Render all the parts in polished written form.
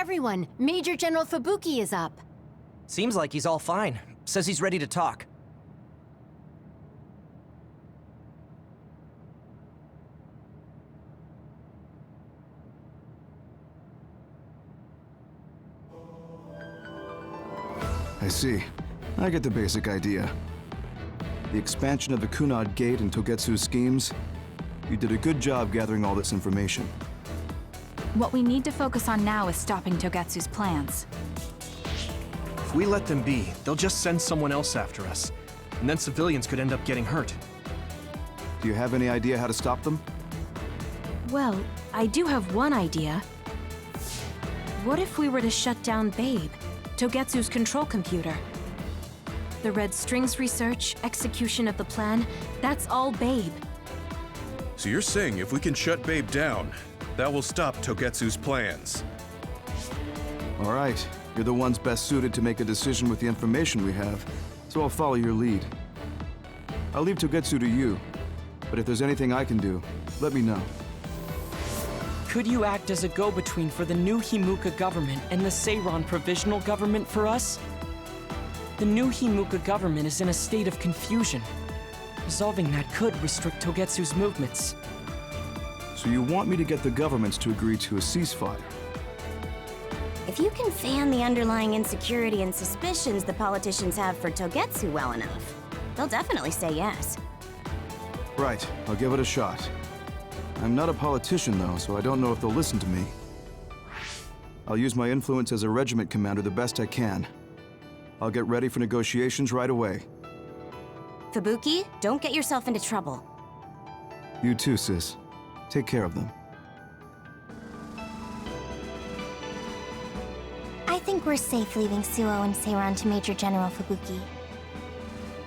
Everyone, Major General Fubuki is up. Seems like he's all fine. Says he's ready to talk. I see. I get the basic idea. The expansion of the Kunad Gate and Togetsu's schemes. You did a good job gathering all this information. What we need to focus on now is stopping Togetsu's plans. If we let them be, they'll just send someone else after us. And then civilians could end up getting hurt. Do you have any idea how to stop them? Well, I do have one idea. What if we were to shut down Babe, Togetsu's control computer? The Red Strings research, execution of the plan, that's all Babe. So you're saying if we can shut Babe down, that will stop Togetsu's plans? All right. You're the ones best suited to make a decision with the information we have, so I'll follow your lead. I'll leave Togetsu to you, but if there's anything I can do, let me know. Could you act as a go-between for the new Himuka government and the Seiran provisional government for us? The new Himuka government is in a state of confusion. Resolving that could restrict Togetsu's movements. So you want me to get the governments to agree to a ceasefire? If you can fan the underlying insecurity and suspicions the politicians have for Togetsu well enough, they'll definitely say yes. Right, I'll give it a shot. I'm not a politician though, so I don't know if they'll listen to me. I'll use my influence as a regiment commander the best I can. I'll get ready for negotiations right away. Fubuki, don't get yourself into trouble. You too, sis. Take care of them. I think we're safe leaving Suo and Seiran to Major General Fubuki.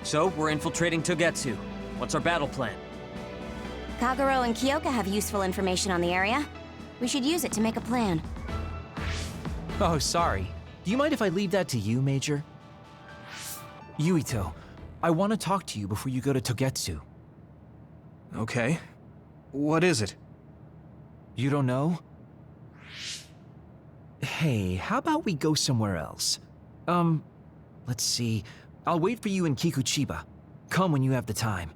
So, we're infiltrating Togetsu. What's our battle plan? Kagero and Kyoka have useful information on the area. We should use it to make a plan. Oh, sorry. Do you mind if I leave that to you, Major? Yuito, I want to talk to you before you go to Togetsu. Okay. What is it? You don't know? Hey, how about we go somewhere else? Let's see. I'll wait for you in Kikuchiba. Come when you have the time.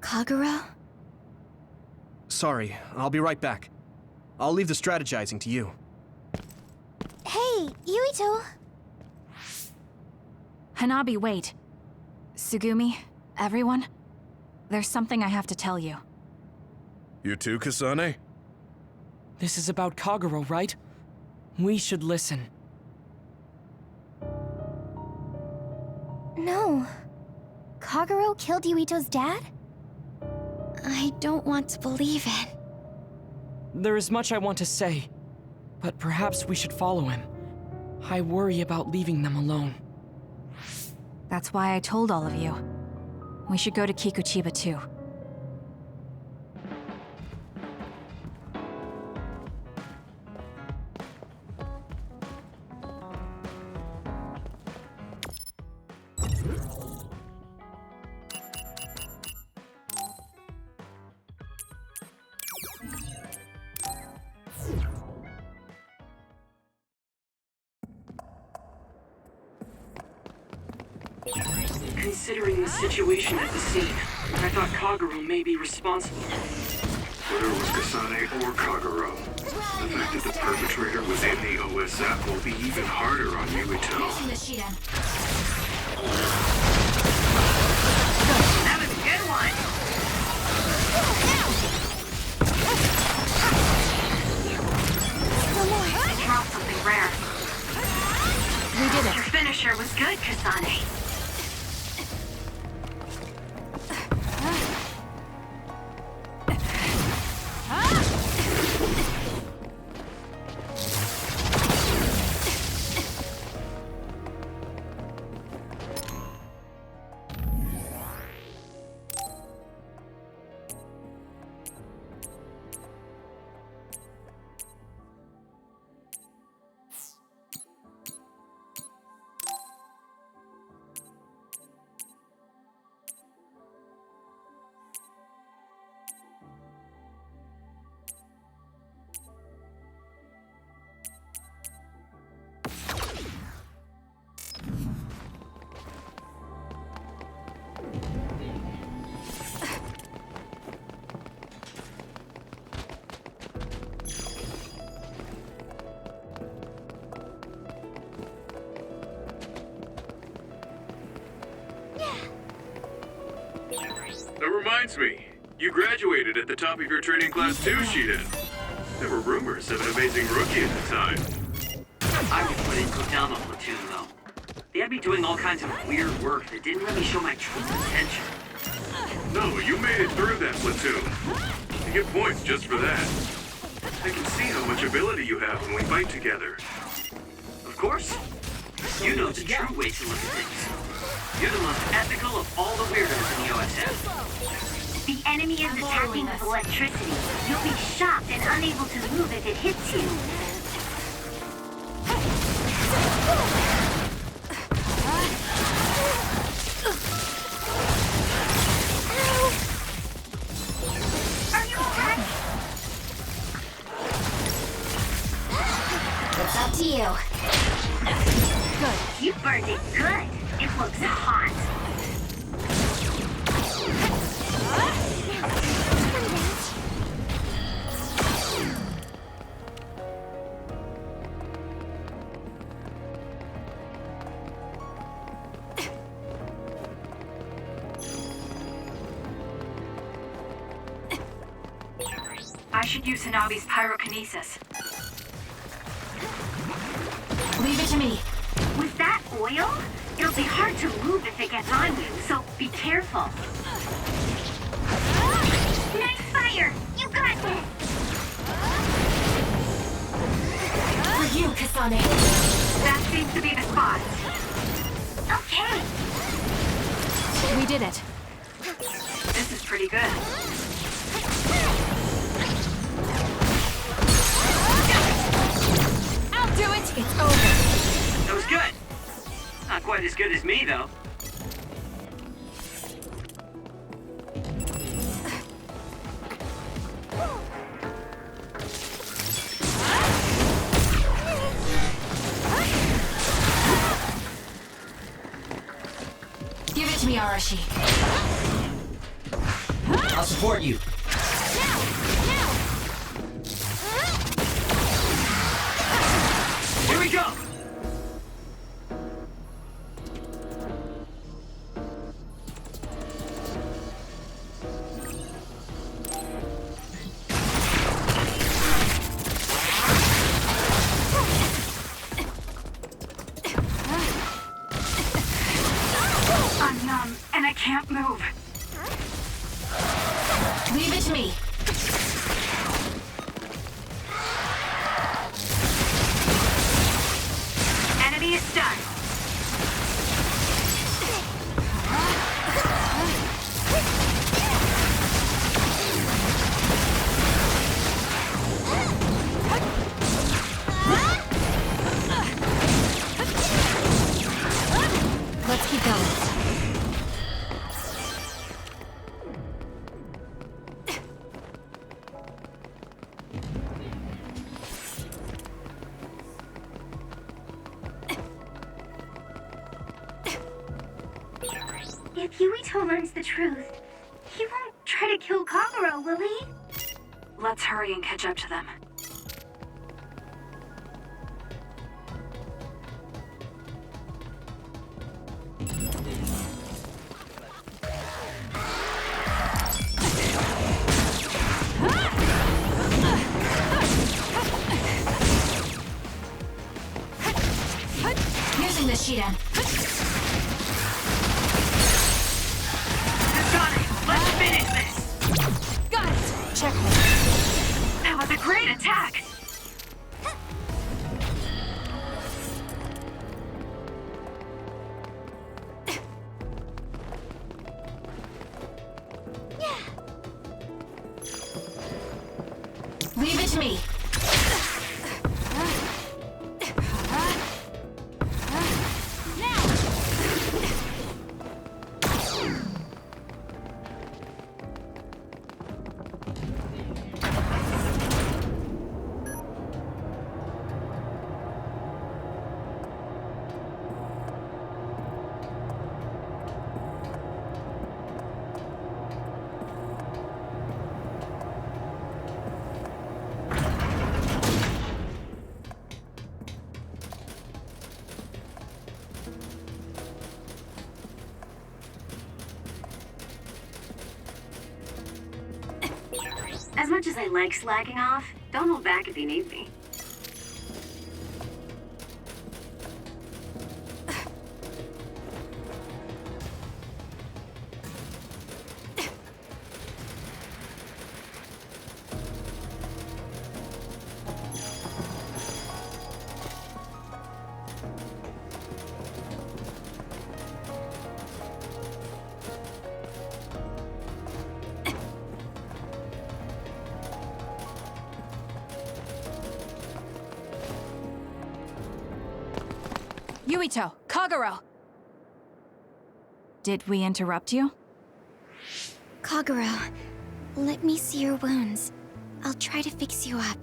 Kagero? Sorry, I'll be right back. I'll leave the strategizing to you. Hey, Yuito! Hanabi, wait. Tsugumi, everyone, there's something I have to tell you. You too, Kasane? This is about Kagero, right? We should listen. No. Kagero killed Yuito's dad? I don't want to believe it. There is much I want to say, but perhaps we should follow him. I worry about leaving them alone. That's why I told all of you. We should go to Kikuchiba too. Considering the situation at the scene, I thought Kagero may be responsible. Whether it was Kasane or Kagero, the fact that the perpetrator was in the OSF will be even harder on Yuito. That was a good one! I dropped something rare. We did it. Your finisher was good, Kasane. That reminds me, you graduated at the top of your training class too, Shiden. There were rumors of an amazing rookie at the time. I was put in Kodama platoon, though. They had me doing all kinds of weird work that didn't let me show my true potential. No, you made it through that platoon. You get points just for that. I can see how much ability you have when we fight together. Of course. You know the true way to look at things. You're the most ethical of all the weirdos in the OSF. The enemy is attacking with electricity. You'll be shocked and unable to move if it hits you. Are you alright? It's up to you. Good. You burned it good. It looks hot. I should use Hanabi's pyrokinesis. Leave it to me. Was that oil? It'll be hard to move if it gets on you, so be careful. Nice fire! You got this! For you, Kasane. That seems to be the spot. Okay. We did it. This is pretty good. I'll do it! It's over. That was good. Not quite as good as me, though. Give it to me, Arashi. I'll support you. Here we go! I'm numb, and I can't move. Leave it to me. Enemy is stunned. Let's keep going. If Yuito learns the truth, he won't try to kill Kagero, will he? Let's hurry and catch up to them. Using the Shiden. Kasane, let's finish this! Got it! Checkmate. That was a great attack! Leave it to me. As much as I like slacking off, don't hold back if you need me. Yuito, Kagero! Did we interrupt you? Kagero, let me see your wounds. I'll try to fix you up.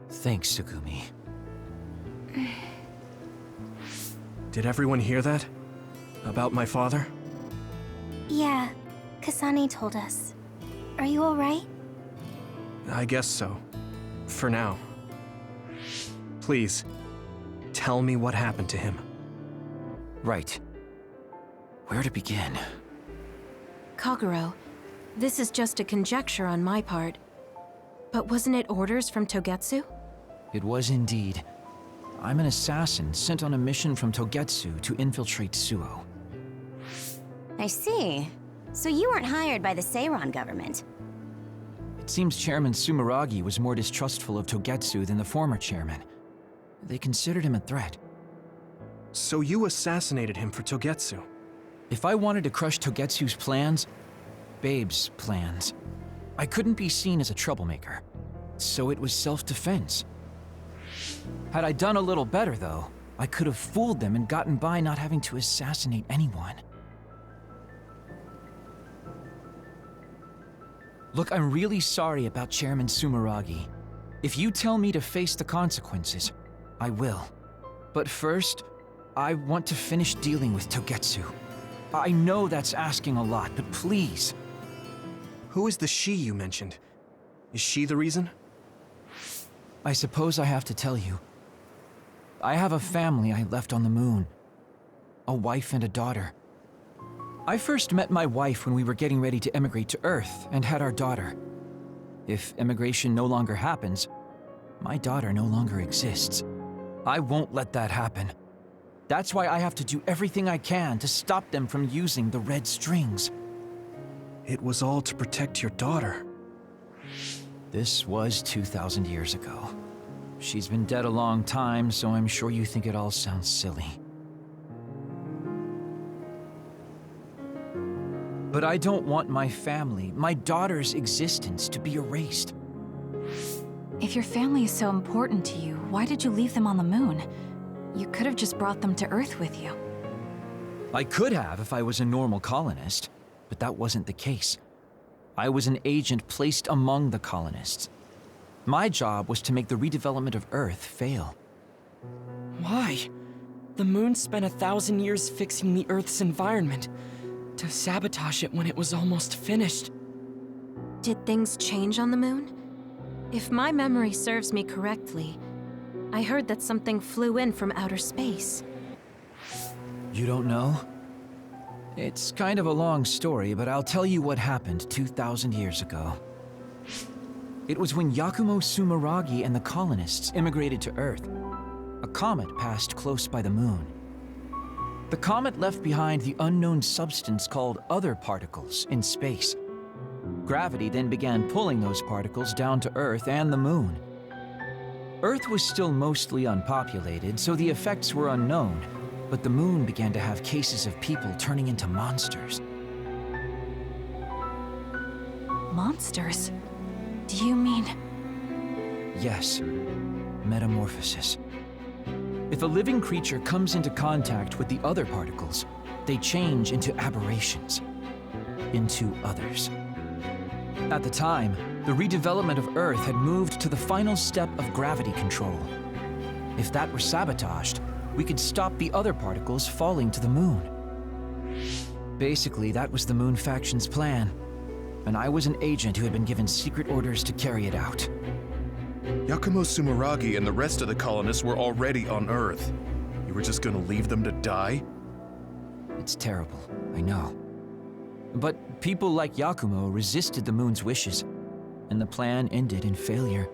Thanks, Tsugumi. Did everyone hear that? About my father? Yeah, Kasane told us. Are you alright? I guess so. For now. Please, tell me what happened to him. Right. Where to begin? Kagero, this is just a conjecture on my part. But wasn't it orders from Togetsu? It was indeed. I'm an assassin sent on a mission from Togetsu to infiltrate Suo. I see. So you weren't hired by the Seiron government. It seems Chairman Sumeragi was more distrustful of Togetsu than the former chairman. They considered him a threat. So you assassinated him for Togetsu? If I wanted to crush Togetsu's plans, Babe's plans, I couldn't be seen as a troublemaker. So it was self-defense. Had I done a little better, though, I could have fooled them and gotten by not having to assassinate anyone. Look, I'm really sorry about Chairman Sumeragi. If you tell me to face the consequences, I will. But first, I want to finish dealing with Togetsu. I know that's asking a lot, but please. Who is the she you mentioned? Is she the reason? I suppose I have to tell you. I have a family I left on the moon. A wife and a daughter. I first met my wife when we were getting ready to emigrate to Earth and had our daughter. If immigration no longer happens, my daughter no longer exists. I won't let that happen. That's why I have to do everything I can to stop them from using the red strings. It was all to protect your daughter. This was 2,000 years ago. She's been dead a long time, so I'm sure you think it all sounds silly. But I don't want my family, my daughter's existence, to be erased. If your family is so important to you, why did you leave them on the moon? You could have just brought them to Earth with you. I could have if I was a normal colonist, but that wasn't the case. I was an agent placed among the colonists. My job was to make the redevelopment of Earth fail. Why? The moon spent 1,000 years fixing the Earth's environment, to sabotage it when it was almost finished. Did things change on the moon? If my memory serves me correctly, I heard that something flew in from outer space. You don't know? It's kind of a long story, but I'll tell you what happened 2,000 years ago. It was when Yakumo Sumeragi and the colonists immigrated to Earth. A comet passed close by the moon. The comet left behind the unknown substance called other particles in space. Gravity then began pulling those particles down to Earth and the moon. Earth was still mostly unpopulated, so the effects were unknown, but the moon began to have cases of people turning into monsters. Monsters? Do you mean... Yes, metamorphosis. If a living creature comes into contact with the other particles, they change into aberrations, into others. At the time, the redevelopment of Earth had moved to the final step of gravity control. If that were sabotaged, we could stop the other particles falling to the moon. Basically, that was the Moon Faction's plan, and I was an agent who had been given secret orders to carry it out. Yakumo Sumeragi and the rest of the colonists were already on Earth. You were just gonna leave them to die? It's terrible, I know. But people like Yakumo resisted the moon's wishes, and the plan ended in failure.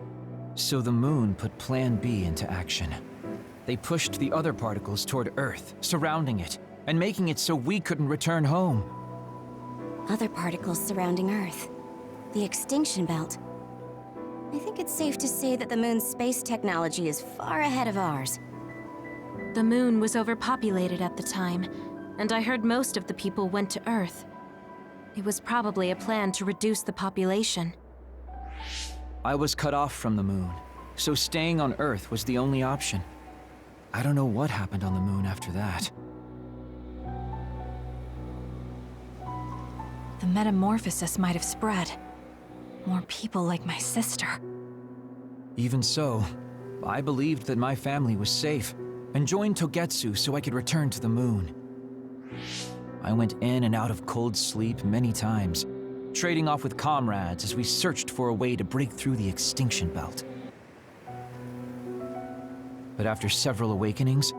So the moon put Plan B into action. They pushed the other particles toward Earth, surrounding it, and making it so we couldn't return home. Other particles surrounding Earth. The extinction belt. I think it's safe to say that the moon's space technology is far ahead of ours. The moon was overpopulated at the time, and I heard most of the people went to Earth. It was probably a plan to reduce the population. I was cut off from the moon, so staying on Earth was the only option. I don't know what happened on the moon after that. The metamorphosis might have spread. More people like my sister. Even so, I believed that my family was safe, and joined Togetsu so I could return to the moon. I went in and out of cold sleep many times, trading off with comrades as we searched for a way to break through the extinction belt. But after several awakenings,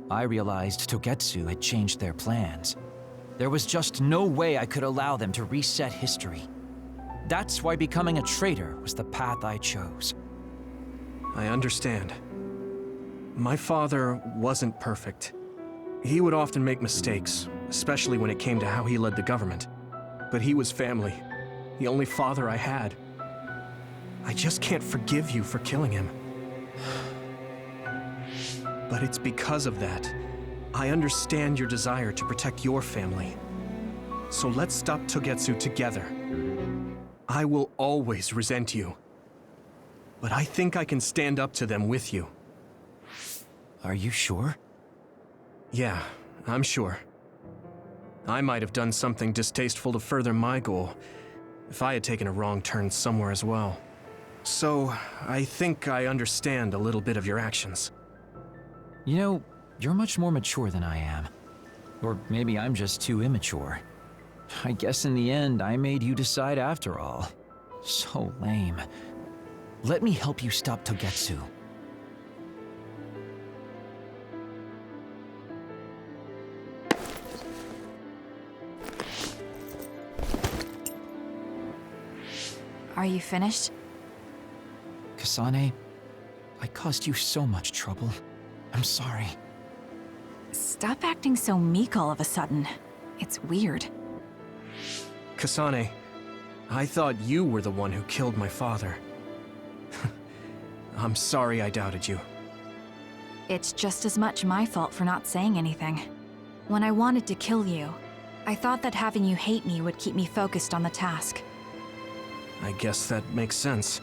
I realized Togetsu had changed their plans. There was just no way I could allow them to reset history. That's why becoming a traitor was the path I chose. I understand. My father wasn't perfect. He would often make mistakes, especially when it came to how he led the government. But he was family, the only father I had. I just can't forgive you for killing him. But it's because of that. I understand your desire to protect your family. So let's stop Togetsu together. I will always resent you. But I think I can stand up to them with you. Are you sure? Yeah, I'm sure. I might have done something distasteful to further my goal, if I had taken a wrong turn somewhere as well. So, I think I understand a little bit of your actions. You know, you're much more mature than I am. Or maybe I'm just too immature. I guess in the end, I made you decide after all. So lame. Let me help you stop Togetsu. Are you finished? Kasane, I caused you so much trouble. I'm sorry. Stop acting so meek all of a sudden. It's weird. Kasane, I thought you were the one who killed my father. I'm sorry I doubted you. It's just as much my fault for not saying anything. When I wanted to kill you, I thought that having you hate me would keep me focused on the task. I guess that makes sense.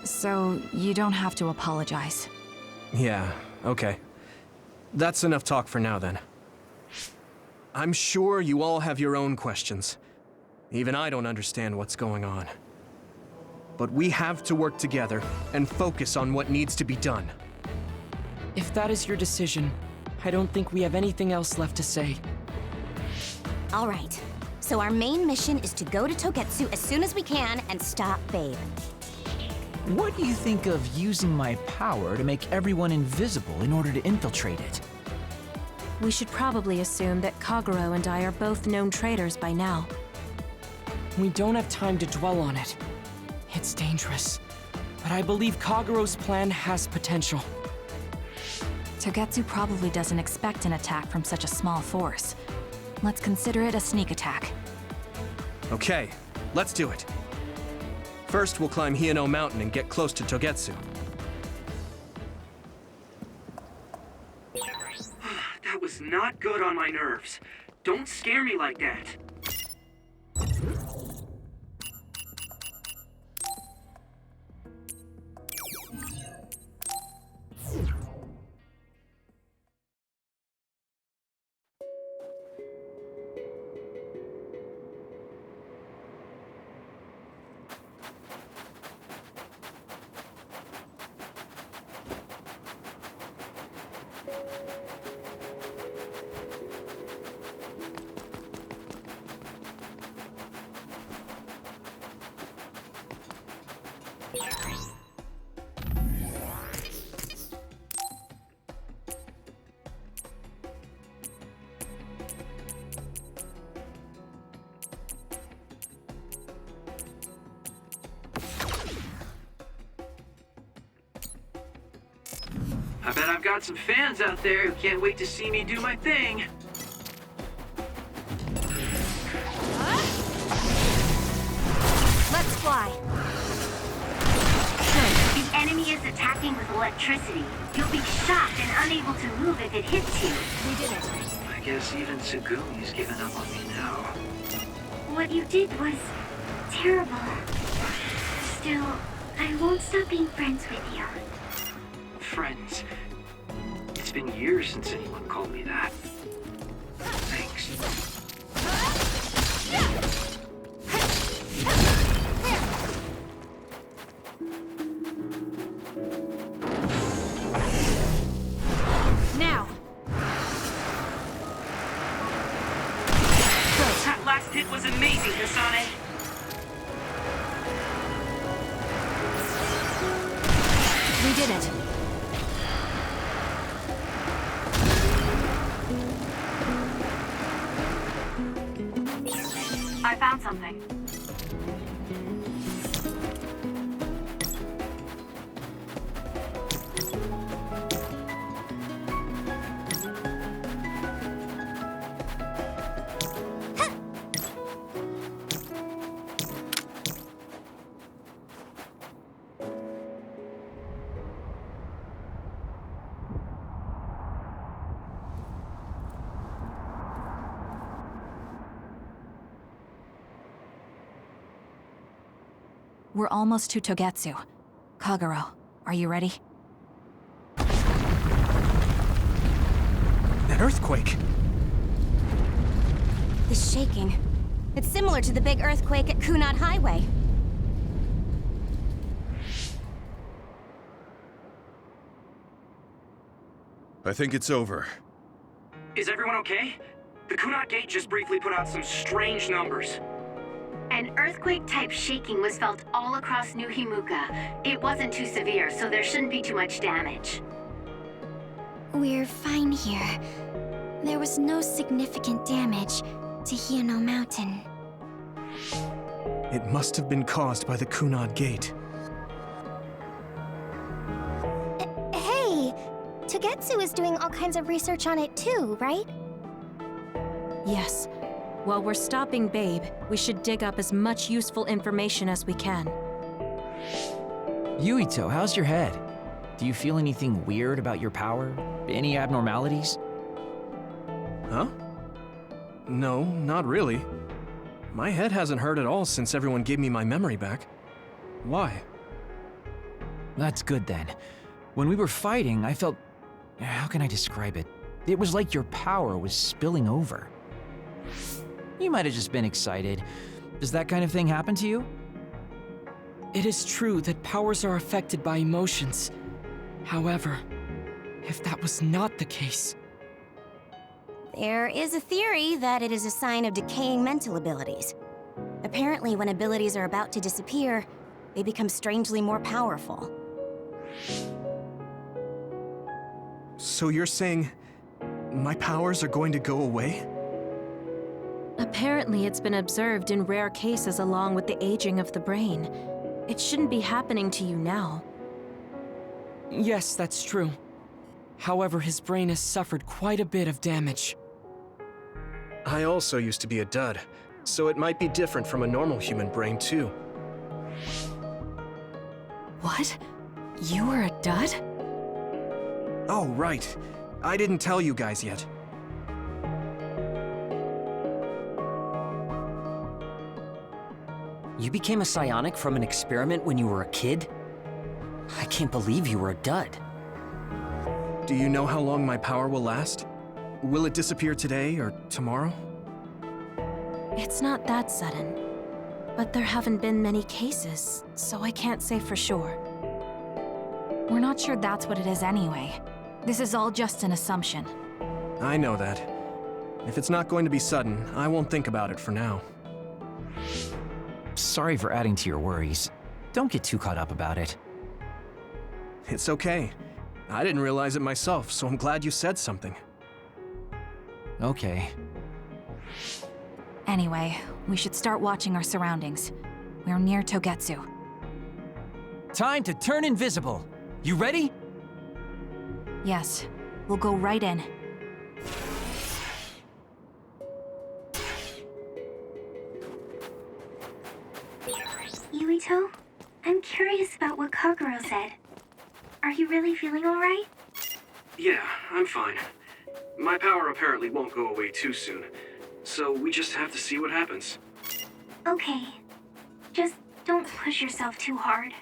So, you don't have to apologize. Yeah, okay. That's enough talk for now, then. I'm sure you all have your own questions. Even I don't understand what's going on. But we have to work together and focus on what needs to be done. If that is your decision, I don't think we have anything else left to say. All right. So our main mission is to go to Togetsu as soon as we can and stop Babe. What do you think of using my power to make everyone invisible in order to infiltrate it? We should probably assume that Kagero and I are both known traitors by now. We don't have time to dwell on it. It's dangerous, but I believe Kagero's plan has potential. Togetsu probably doesn't expect an attack from such a small force. Let's consider it a sneak attack. Okay, let's do it. First, we'll climb Hino Mountain and get close to Togetsu. That was not good on my nerves. Don't scare me like that. I bet I've got some fans out there who can't wait to see me do my thing. Let's fly. The enemy is attacking with electricity. You'll be shocked and unable to move if it hits you. We did it. I guess even Tsugumi's given up on me now. What you did was terrible. Still, I won't stop being friends with you. Friends. It's been years since anyone called me that. Thanks. Now! That last hit was amazing, Kasane. We did it. I found something. We're almost to Togetsu. Kagero, are you ready? An earthquake! The shaking. It's similar to the big earthquake at Kunad Highway. I think it's over. Is everyone okay? The Kunad Gate just briefly put out some strange numbers. An earthquake-type shaking was felt all across New Himuka. It wasn't too severe, so there shouldn't be too much damage. We're fine here. There was no significant damage to Hiono Mountain. It must have been caused by the Kunad Gate. Hey! Togetsu is doing all kinds of research on it too, right? Yes. While we're stopping Babe, we should dig up as much useful information as we can. Yuito, how's your head? Do you feel anything weird about your power? Any abnormalities? Huh? No, not really. My head hasn't hurt at all since everyone gave me my memory back. Why? That's good then. When we were fighting, I felt... how can I describe it? It was like your power was spilling over. You might have just been excited. Does that kind of thing happen to you? It is true that powers are affected by emotions. However, if that was not the case... There is a theory that it is a sign of decaying mental abilities. Apparently, when abilities are about to disappear, they become strangely more powerful. So you're saying my powers are going to go away? Apparently, it's been observed in rare cases along with the aging of the brain. It shouldn't be happening to you now. Yes, that's true. However, his brain has suffered quite a bit of damage. I also used to be a dud, so it might be different from a normal human brain, too. What? You were a dud? Oh, right. I didn't tell you guys yet. You became a psionic from an experiment when you were a kid? I can't believe you were a dud. Do you know how long my power will last? Will it disappear today or tomorrow? It's not that sudden. But there haven't been many cases, so I can't say for sure. We're not sure that's what it is anyway. This is all just an assumption. I know that. If it's not going to be sudden, I won't think about it for now. Sorry for adding to your worries. Don't get too caught up about it. It's okay. I didn't realize it myself, so I'm glad you said something. Okay. Anyway, we should start watching our surroundings. We're near Togetsu. Time to turn invisible. You ready? Yes, we'll go right in. Yuito, I'm curious about what Kaguro said. Are you really feeling alright? Yeah, I'm fine. My power apparently won't go away too soon, so we just have to see what happens. Okay. Just don't push yourself too hard.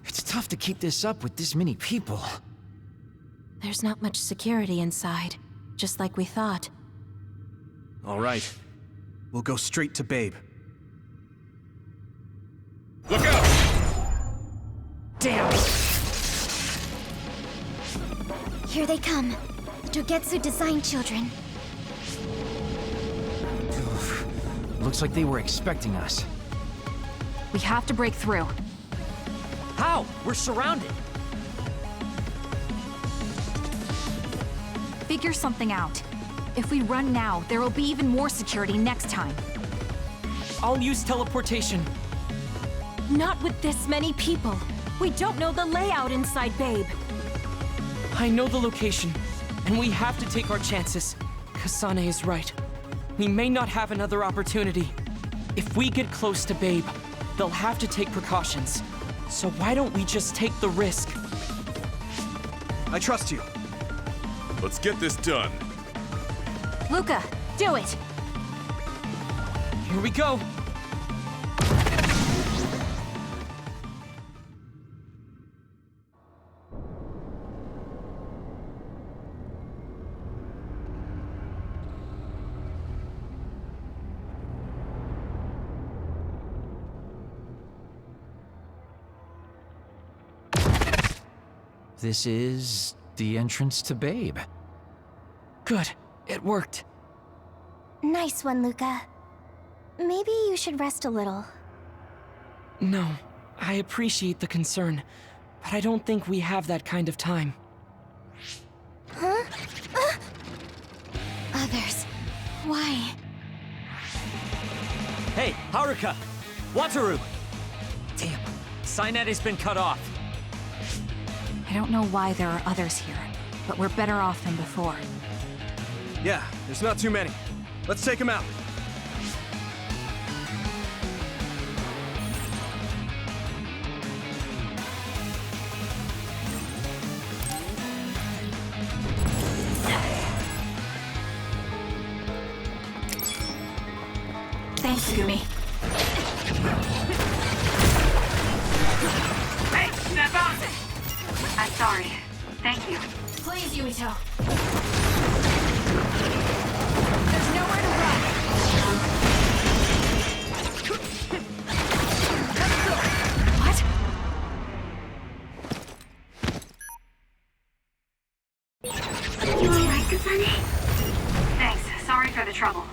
It's tough to keep this up with this many people. There's not much security inside, just like we thought. All right. We'll go straight to Babe. Look out! Damn! Here they come. Dogetsu design children. Looks like they were expecting us. We have to break through. How? We're surrounded. Figure something out. If we run now, there will be even more security next time. I'll use teleportation. Not with this many people. We don't know the layout inside Babe. I know the location, and we have to take our chances. Kasane is right. We may not have another opportunity. If we get close to Babe, they'll have to take precautions. So why don't we just take the risk? I trust you. Let's get this done. Luca, do it! Here we go! This is the entrance to Babe. Good. It worked. Nice one, Luca. Maybe you should rest a little. No, I appreciate the concern, but I don't think we have that kind of time. Huh? Others. Why? Hey, Haruka! Wataru! Damn, Signet has been cut off. I don't know why there are others here, but we're better off than before. Yeah, there's not too many. Let's take them out. Thanks, Gumi. Hey, step out! I'm sorry. Thank you. Please, Yuito. There's nowhere to run. What? You alright, Kasane? Thanks. Sorry for the trouble.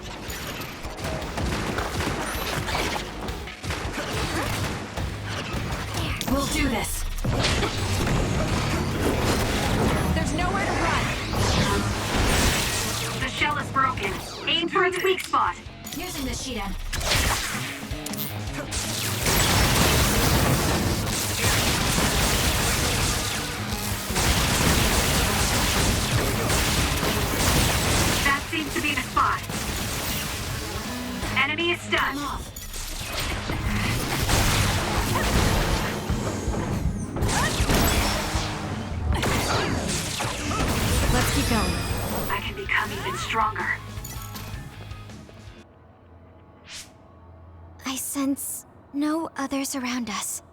We'll do this. There's nowhere to run. The shell is broken. Aim for its weak spot. Using the Shiden. That seems to be the spot. Enemy is stunned. Let's keep going. I can become even stronger. I sense no others around us.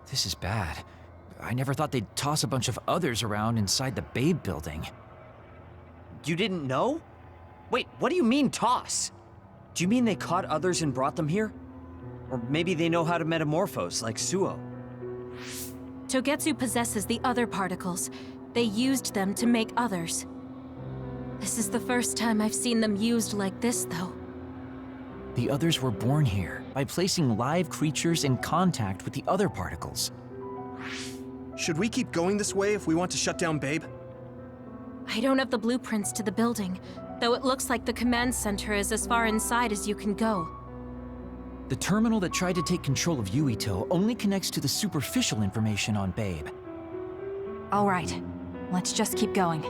This is bad. I never thought they'd toss a bunch of others around inside the Babe building. You didn't know? Wait, what do you mean, toss? Do you mean they caught others and brought them here? Or maybe they know how to metamorphose, like Suo? Togetsu possesses the other particles. They used them to make others. This is the first time I've seen them used like this, though. The others were born here by placing live creatures in contact with the other particles. Should we keep going this way if we want to shut down Babe? I don't have the blueprints to the building, though it looks like the command center is as far inside as you can go. The terminal that tried to take control of Yuito only connects to the superficial information on Babe. All right, let's just keep going.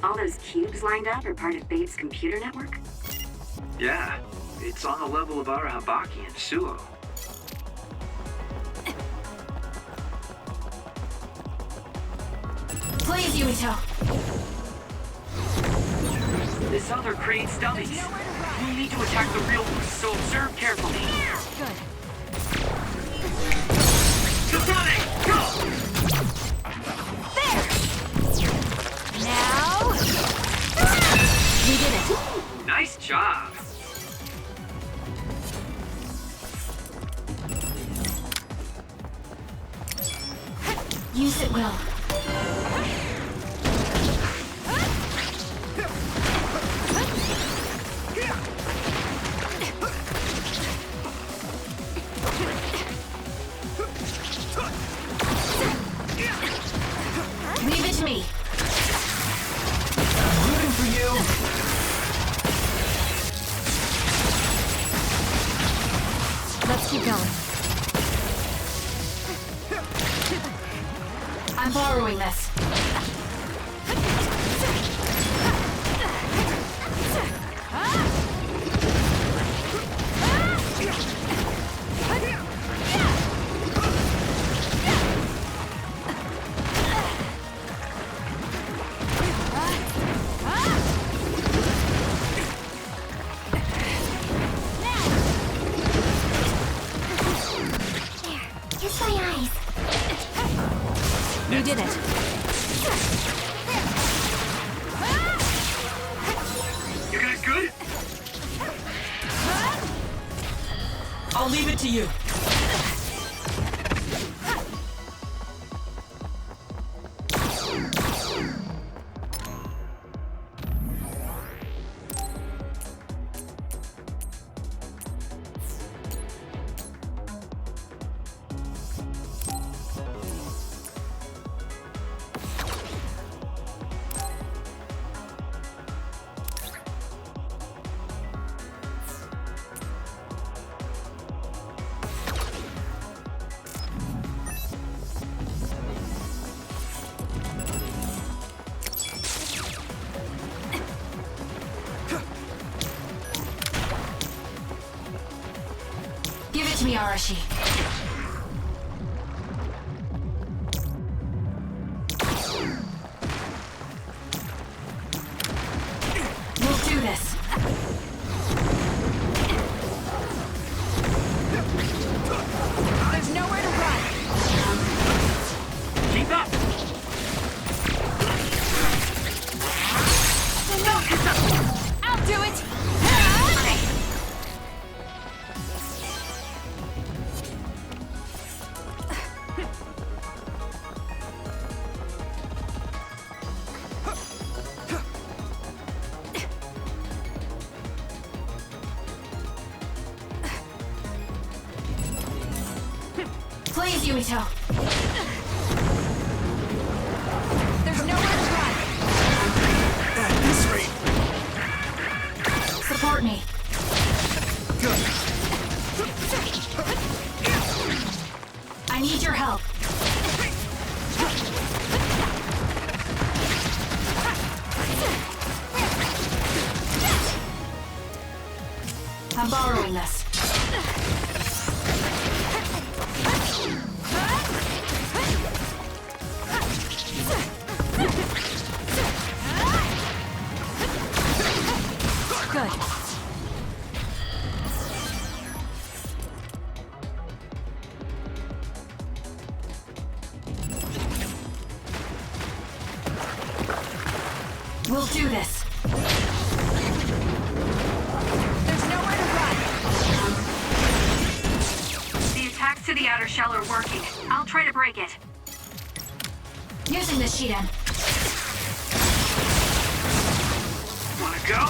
All those cubes lined up are part of Babe's computer network? Yeah, it's on the level of our Habaki and Suo. Please, Yuito! This other crane's dummies. We need to attack the real ones, so observe carefully. Good. Kasane, go! Now... We did it! Ooh, nice job! Use it well. Leave it to me. I'm rooting for you! Let's keep going. I'm borrowing this. Kiss my eyes. You did it. You guys good? I'll leave it to you. Give it to me, Arashi. We'll do this. There's nowhere to run. Keep up! I'll do it. Please, Yuito. There's nowhere to run. At this rate. Support me. Good. I need your help. I'm borrowing this. Good. We'll do this. shell are working. I'll try to break it. Using the sheet end. Wanna go?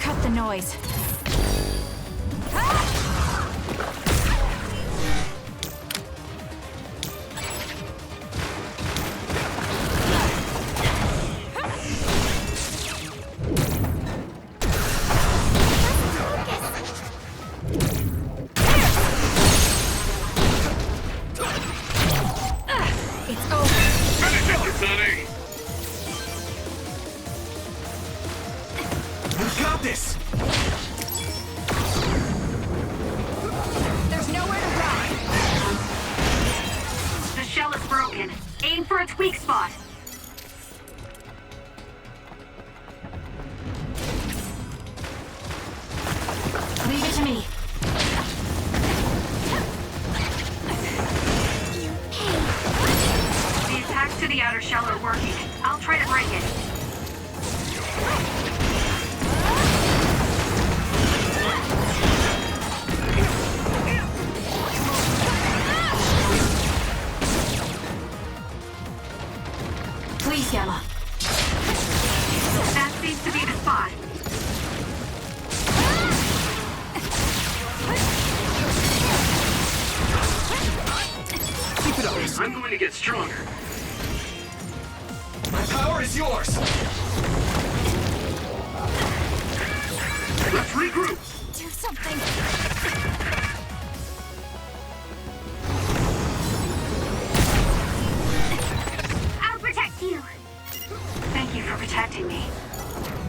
Cut the noise. Aim for its weak spot. Leave it to me. The attacks to the outer shell are working. I'll try to break it. Please, Gamma. That seems to be the spot. Keep it up. I'm going to get stronger. My power is yours. Let's regroup. Do something. Thank you for protecting me.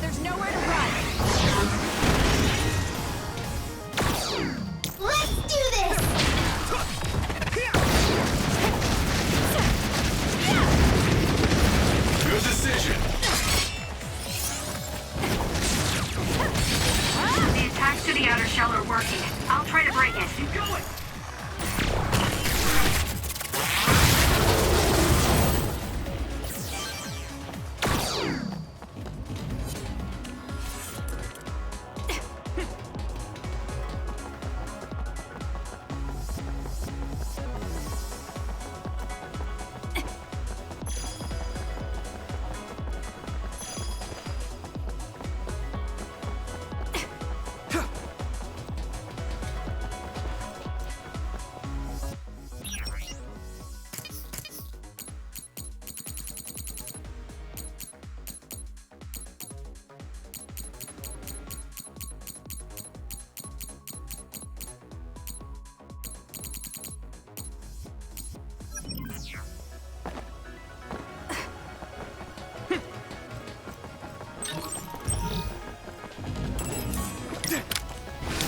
There's nowhere to run. Let's do this! Good decision. The attacks to the outer shell are working. I'll try to break it. Keep going.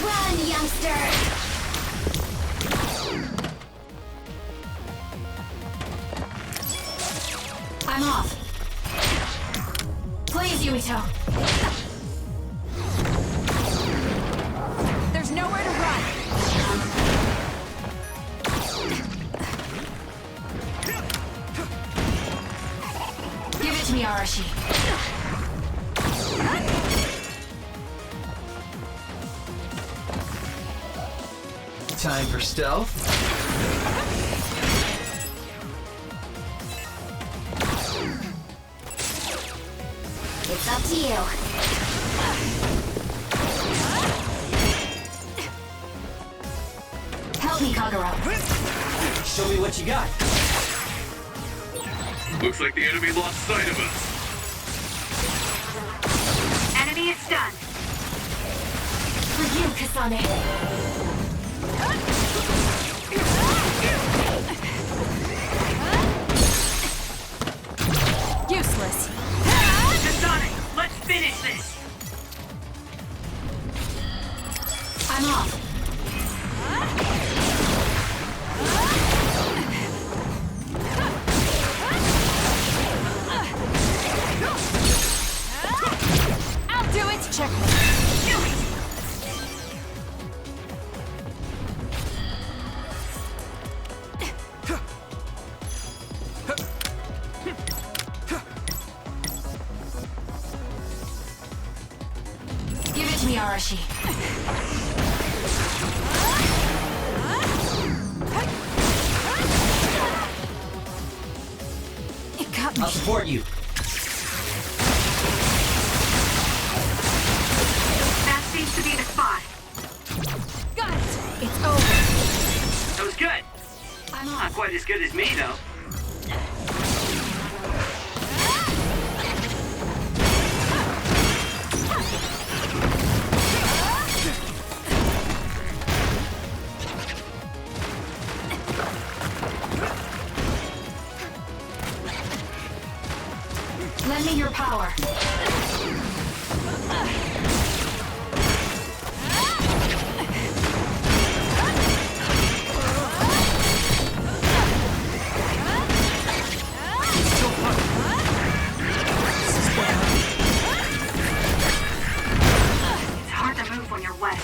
Run, youngster! I'm off. Please, Yumito. There's nowhere to run. Give it to me, Arashi. Time for stealth. It's up to you. Help me, Kagura. Show me what you got. Looks like the enemy lost sight of us. Enemy is stunned. For you, Kasane. Useless. Kasane, let's finish this. I'm off. I'll do it. Check me. Do it. Give it to me, Arashi. Arashi. It got me. I'll support you. That seems to be the spot. Got it. It's over. That was good. I'm Not quite as good as me, though. Lend me your power. It's hard to move when you're wet.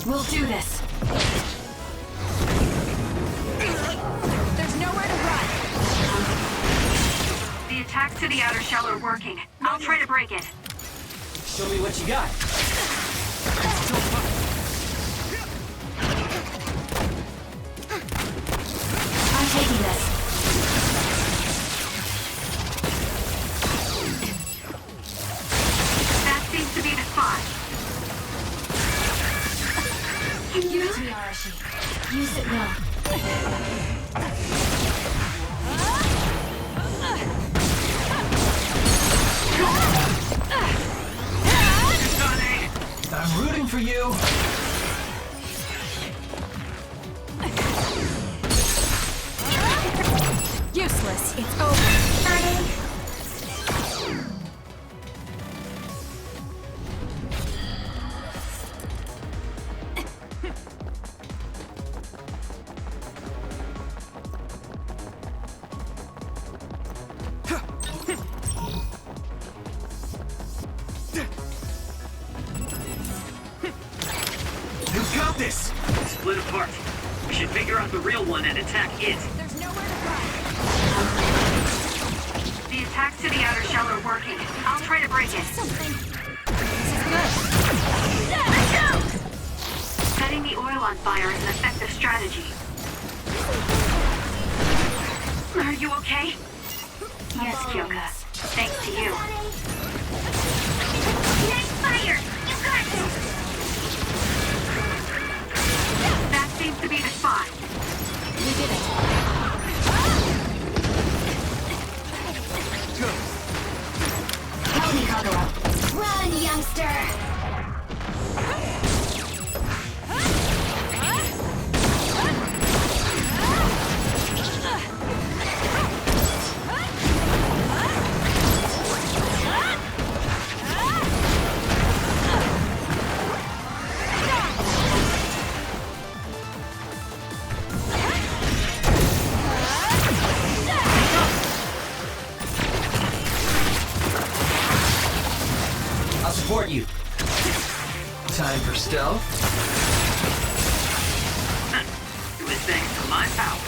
We'll do this. There's nowhere to run. The attacks to the outer shell are working. I'll try to break it. Show me what you got. I'm taking this. That seems to be the spot. Give it to me, Arashi. Use it well. I'm rooting for you. Useless. It's over. You've got this! Split apart. We should figure out the real one and attack it. There's nowhere to run. The attacks to the outer shell are working. I'll try to break it. Something. This is good. Setting the oil on fire is an effective strategy. Are you okay? Yes, Kyoka. Thanks to you. Nice fire! You got this! That seems to be the spot. We did it. Help me, Kagura. Run, youngster! I'll support you. Time for stealth. It was thanks to my power.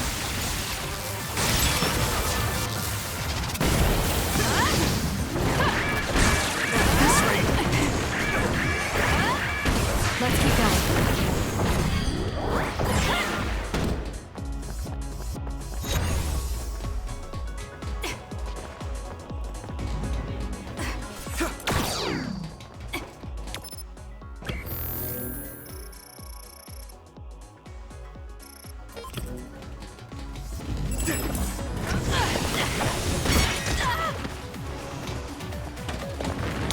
Let's keep going.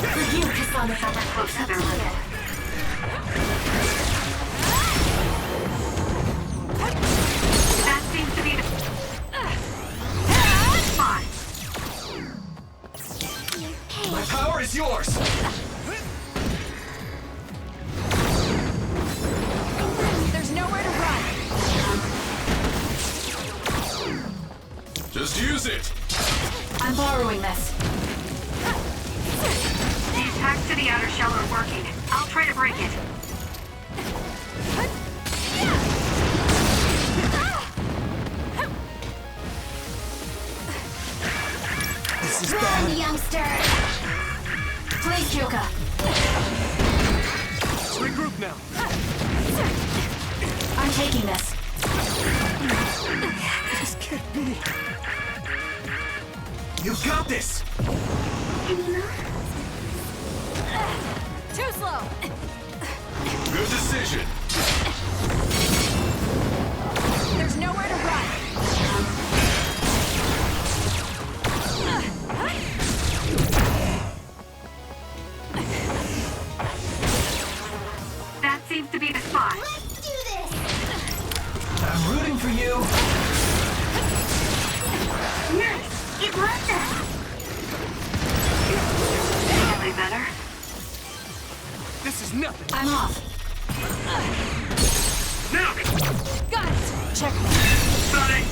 For you, Kasane. Close to their limit. That seems to be the spot. My power is yours. There's nowhere to run. Just use it! I'm borrowing this. The attacks to the outer shell are working. I'll try to break it. youngster! Please, Kyoka. Let's regroup now. I'm taking this. This can't be. You got this! Too slow! Good decision. There's nowhere to run. That seems to be the spot. Let's do this! I'm rooting for you. Nice! It worked out! Any better? This is nothing. I'm off. Now! Got it! Checkmate. Sonic!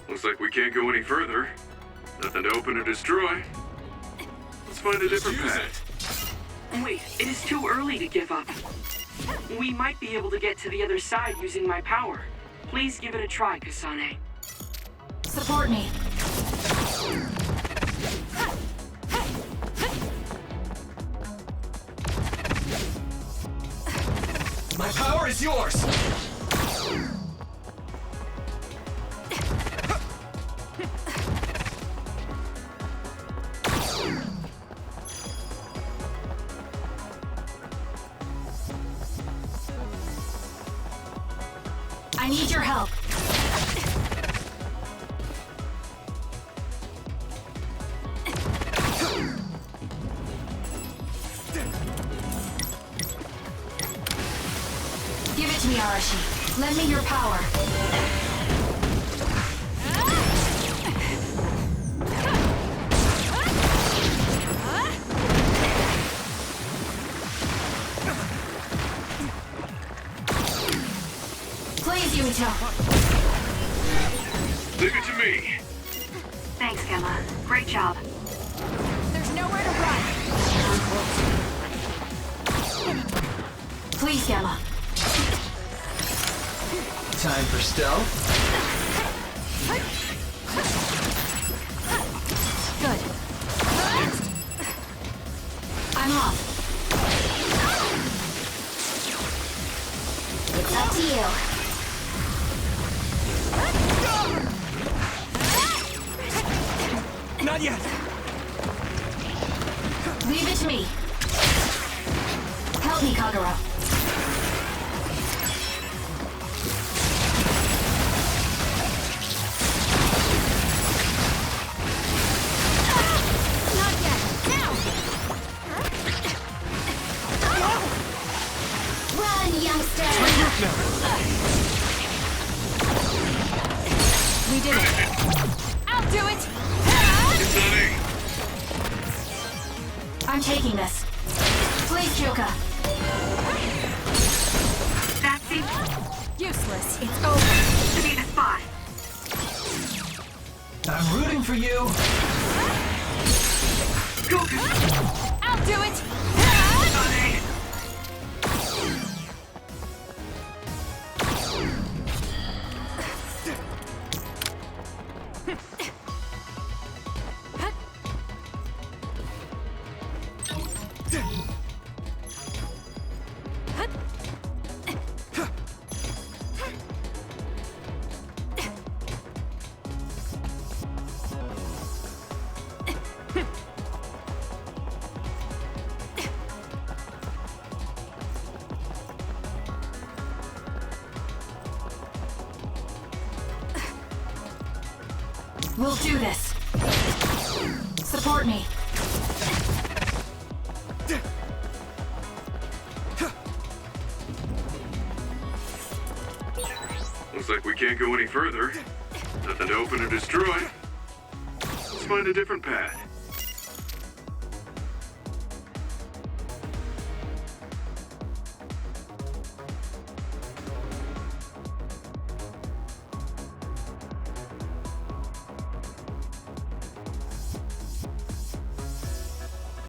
Looks like we can't go any further. Nothing to open or destroy. Let's find a different path. Wait, it is too early to give up. We might be able to get to the other side using my power. Please give it a try, Kasane. Support me. My power is yours! I need your help. Give it to me, Arashi. Lend me your power. Please, Yuito. Leave it to me. Thanks, Gemma. Great job. There's nowhere to run. Please, Gamma. Time for stealth. Good. I'm off. It's up to you. Not yet! Leave it to me. Help me, Kagura. Not yet. Now! Run, youngster! Regroup now! We did it. I'll I'm taking this. Please, Kyoka. That's it. Useless. It's over. To be the spot. I'm rooting for you. Go, I'll do it. Kasane. We'll do this. Support me. Looks like we can't go any further. Nothing to open or destroy. Let's find a different path.